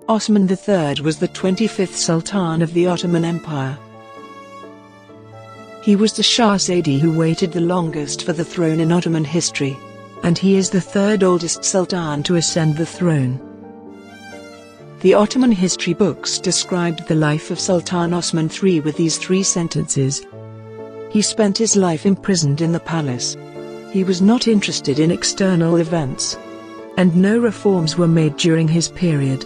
Osman III was the 25th Sultan of the Ottoman Empire. He was the Şehzade who waited the longest for the throne in Ottoman history, and he is the third-oldest Sultan to ascend the throne. The Ottoman history books described the life of Sultan Osman III with these three sentences. He spent his life imprisoned in the palace. He was not interested in external events, and no reforms were made during his period.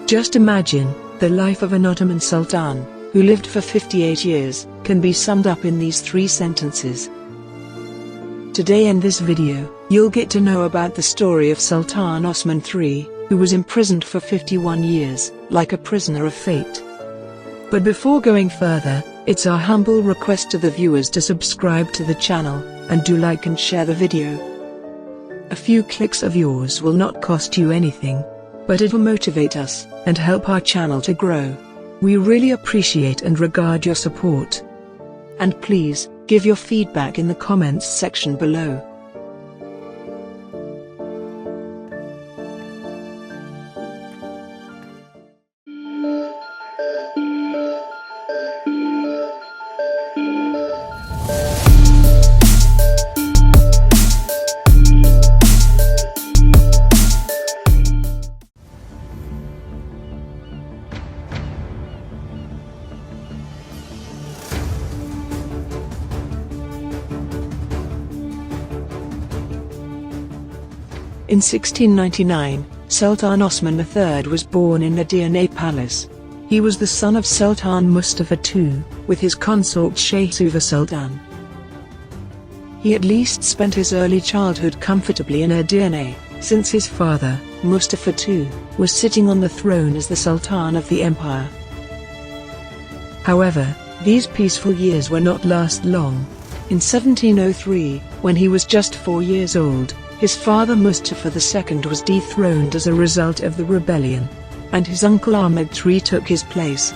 Just imagine, the life of an Ottoman Sultan, who lived for 58 years, can be summed up in these three sentences. Today in this video, you'll get to know about the story of Sultan Osman III, who was imprisoned for 51 years, like a prisoner of fate. But before going further, it's our humble request to the viewers to subscribe to the channel, and do like and share the video. A few clicks of yours will not cost you anything, but it will motivate us, and help our channel to grow. We really appreciate and regard your support. And please, give your feedback in the comments section below. In 1699, Sultan Osman III was born in the Edirne Palace. He was the son of Sultan Mustafa II, with his consort Şehzade Sultan. He at least spent his early childhood comfortably in Edirne, since his father, Mustafa II, was sitting on the throne as the Sultan of the Empire. However, these peaceful years were not last long. In 1703, when he was just 4 years old, his father Mustafa II was dethroned as a result of the rebellion, and his uncle Ahmed III took his place.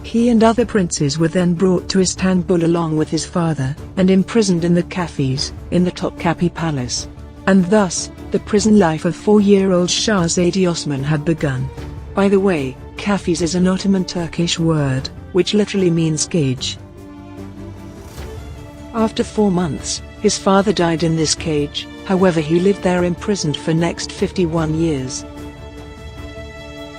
He and other princes were then brought to Istanbul along with his father, and imprisoned in the cafes, in the Topkapi Palace. And thus, the prison life of 4-year-old Şehzade Osman had begun. By the way, cafes is an Ottoman Turkish word, which literally means cage. After 4 months, his father died in this cage, however he lived there imprisoned for next 51 years.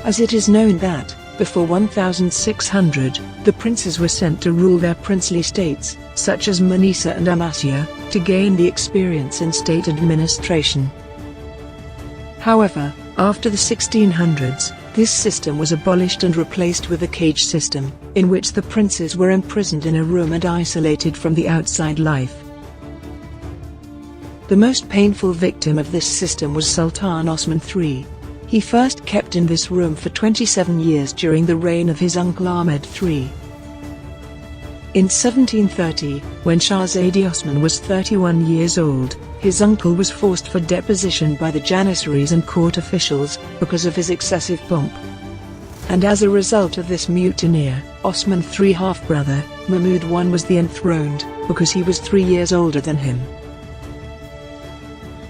As it is known that, before 1600, the princes were sent to rule their princely states, such as Manisa and Amasya, to gain the experience in state administration. However, after the 1600s, this system was abolished and replaced with a cage system, in which the princes were imprisoned in a room and isolated from the outside life. The most painful victim of this system was Sultan Osman III. He first kept in this room for 27 years during the reign of his uncle Ahmed III. In 1730, when Şehzade Osman was 31 years old, his uncle was forced for deposition by the Janissaries and court officials, because of his excessive pomp. And as a result of this mutineer, Osman III's half-brother, Mahmud I was the enthroned, because he was 3 years older than him.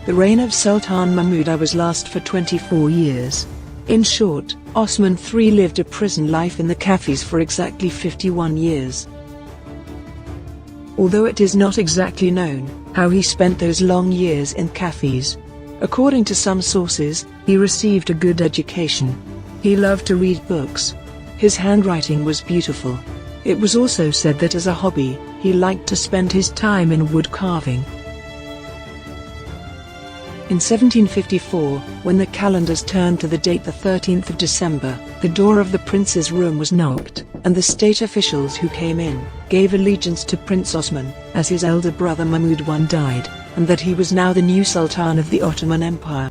The reign of Sultan Mahmud I was last for 24 years. In short, Osman III lived a prison life in the cafes for exactly 51 years. Although it is not exactly known how he spent those long years in cafes. According to some sources, he received a good education. He loved to read books. His handwriting was beautiful. It was also said that as a hobby, he liked to spend his time in wood carving. In 1754, when the calendars turned to the date the 13th of December, the door of the prince's room was knocked, and the state officials who came in, gave allegiance to Prince Osman, as his elder brother Mahmud I died, and that he was now the new Sultan of the Ottoman Empire.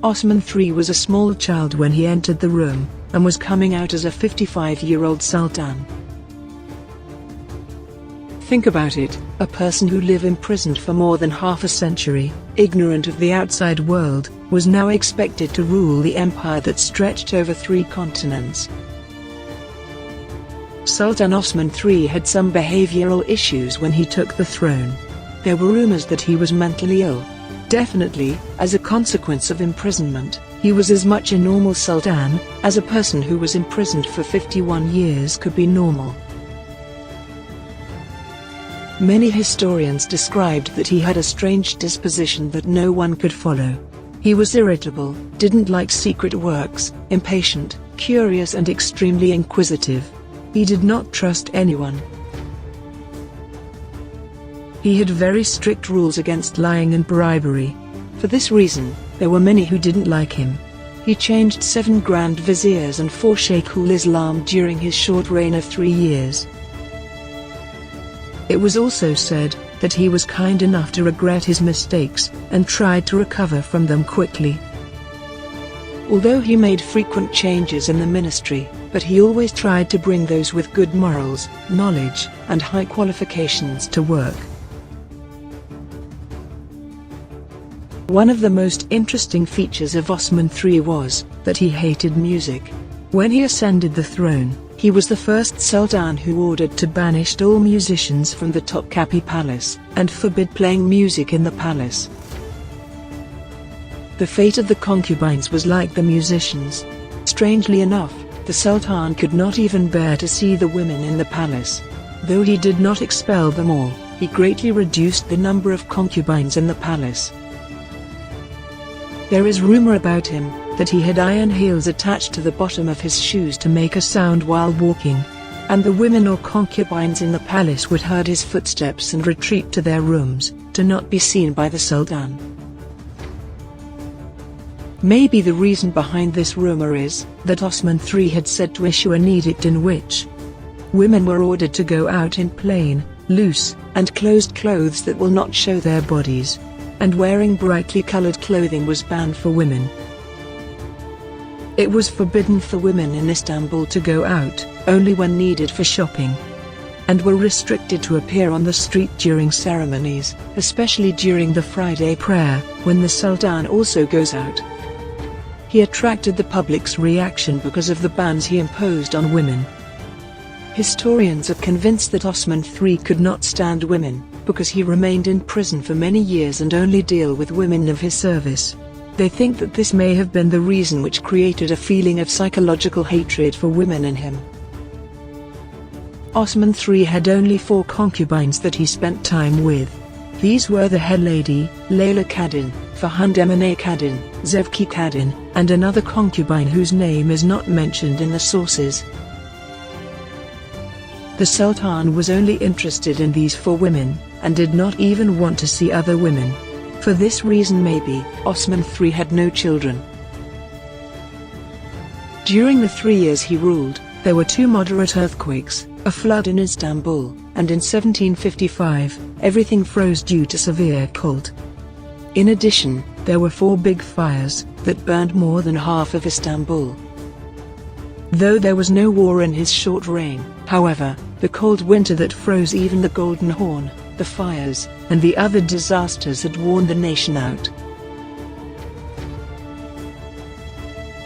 Osman III was a small child when he entered the room, and was coming out as a 55-year-old Sultan. Think about it, a person who lived imprisoned for more than half a century, ignorant of the outside world, was now expected to rule the empire that stretched over 3 continents. Sultan Osman III had some behavioral issues when he took the throne. There were rumors that he was mentally ill. Definitely, as a consequence of imprisonment, he was as much a normal sultan as a person who was imprisoned for 51 years could be normal. Many historians described that he had a strange disposition that no one could follow. He was irritable, didn't like secret works, impatient, curious and extremely inquisitive. He did not trust anyone. He had very strict rules against lying and bribery. For this reason, there were many who didn't like him. He changed 7 Grand Viziers and 4 Shaykhul Islam during his short reign of 3 years. It was also said that he was kind enough to regret his mistakes and tried to recover from them quickly. Although he made frequent changes in the ministry, but he always tried to bring those with good morals, knowledge, and high qualifications to work. One of the most interesting features of Osman III was that he hated music. When he ascended the throne, he was the first sultan who ordered to banish all musicians from the Topkapi Palace and forbid playing music in the palace. The fate of the concubines was like the musicians. Strangely enough, the sultan could not even bear to see the women in the palace. Though he did not expel them all, he greatly reduced the number of concubines in the palace. There is rumor about him that he had iron heels attached to the bottom of his shoes to make a sound while walking, and the women or concubines in the palace would hear his footsteps and retreat to their rooms, to not be seen by the sultan. Maybe the reason behind this rumor is that Osman III had said to issue an edict in which women were ordered to go out in plain, loose, and closed clothes that will not show their bodies, and wearing brightly colored clothing was banned for women. It was forbidden for women in Istanbul to go out, only when needed for shopping, and were restricted to appear on the street during ceremonies, especially during the Friday prayer, when the Sultan also goes out. He attracted the public's reaction because of the bans he imposed on women. Historians are convinced that Osman III could not stand women, because he remained in prison for many years and only deal with women of his service. They think that this may have been the reason which created a feeling of psychological hatred for women in him. Osman III had only 4 concubines that he spent time with. These were the head lady, Layla Kadin, Fahund Emine Kadin, Zevki Kadin, and another concubine whose name is not mentioned in the sources. The Sultan was only interested in these 4 women, and did not even want to see other women. For this reason maybe, Osman III had no children. During the 3 years he ruled, there were 2 moderate earthquakes, a flood in Istanbul, and in 1755, everything froze due to severe cold. In addition, there were 4 big fires that burned more than half of Istanbul. Though there was no war in his short reign, however, the cold winter that froze even the Golden Horn, the fires, and the other disasters had worn the nation out.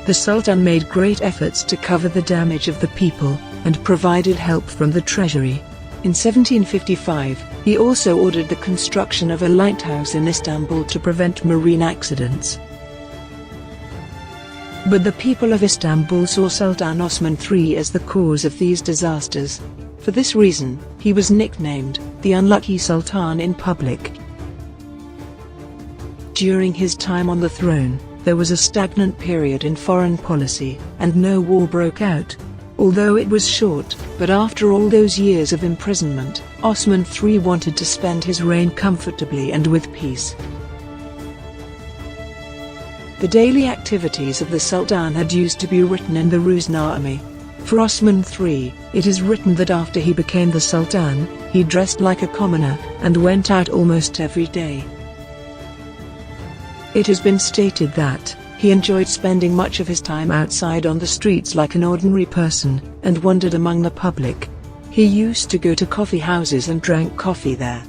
The Sultan made great efforts to cover the damage of the people, and provided help from the treasury. In 1755, he also ordered the construction of a lighthouse in Istanbul to prevent marine accidents. But the people of Istanbul saw Sultan Osman III as the cause of these disasters. For this reason, he was nicknamed the Unlucky Sultan in public. During his time on the throne, there was a stagnant period in foreign policy, and no war broke out. Although it was short, but after all those years of imprisonment, Osman III wanted to spend his reign comfortably and with peace. The daily activities of the Sultan had used to be written in the Ruzname. For Osman III, it is written that after he became the Sultan, he dressed like a commoner, and went out almost every day. It has been stated that he enjoyed spending much of his time outside on the streets like an ordinary person, and wandered among the public. He used to go to coffee houses and drank coffee there.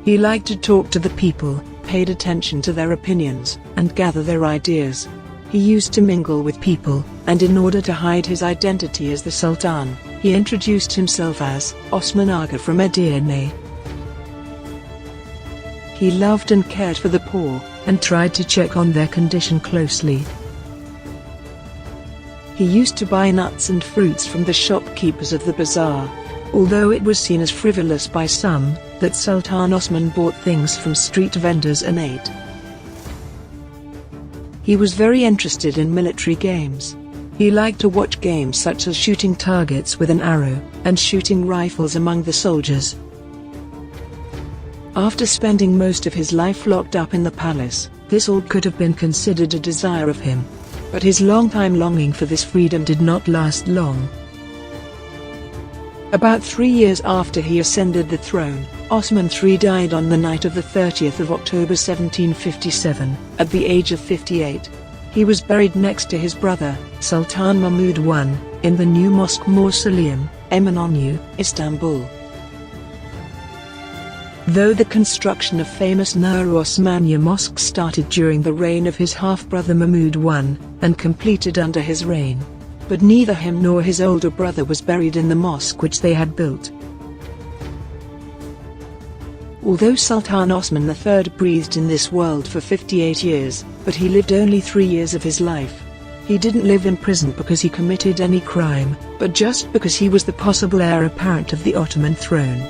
He liked to talk to the people, paid attention to their opinions, and gather their ideas. He used to mingle with people, and in order to hide his identity as the Sultan, he introduced himself as Osman Aga from Edirne. He loved and cared for the poor, and tried to check on their condition closely. He used to buy nuts and fruits from the shopkeepers of the bazaar, although it was seen as frivolous by some, that Sultan Osman bought things from street vendors and ate. He was very interested in military games. He liked to watch games such as shooting targets with an arrow, and shooting rifles among the soldiers. After spending most of his life locked up in the palace, this all could have been considered a desire of him. But his long-time longing for this freedom did not last long. About 3 years after he ascended the throne, Osman III died on the night of the 30th of October 1757, at the age of 58. He was buried next to his brother, Sultan Mahmud I, in the new mosque Mausoleum, Eminönü, Istanbul. Though the construction of famous Nur Osmaniye Mosque started during the reign of his half-brother Mahmud I, and completed under his reign, but neither him nor his older brother was buried in the mosque which they had built. Although Sultan Osman III breathed in this world for 58 years, but he lived only 3 years of his life. He didn't live in prison because he committed any crime, but just because he was the possible heir apparent of the Ottoman throne.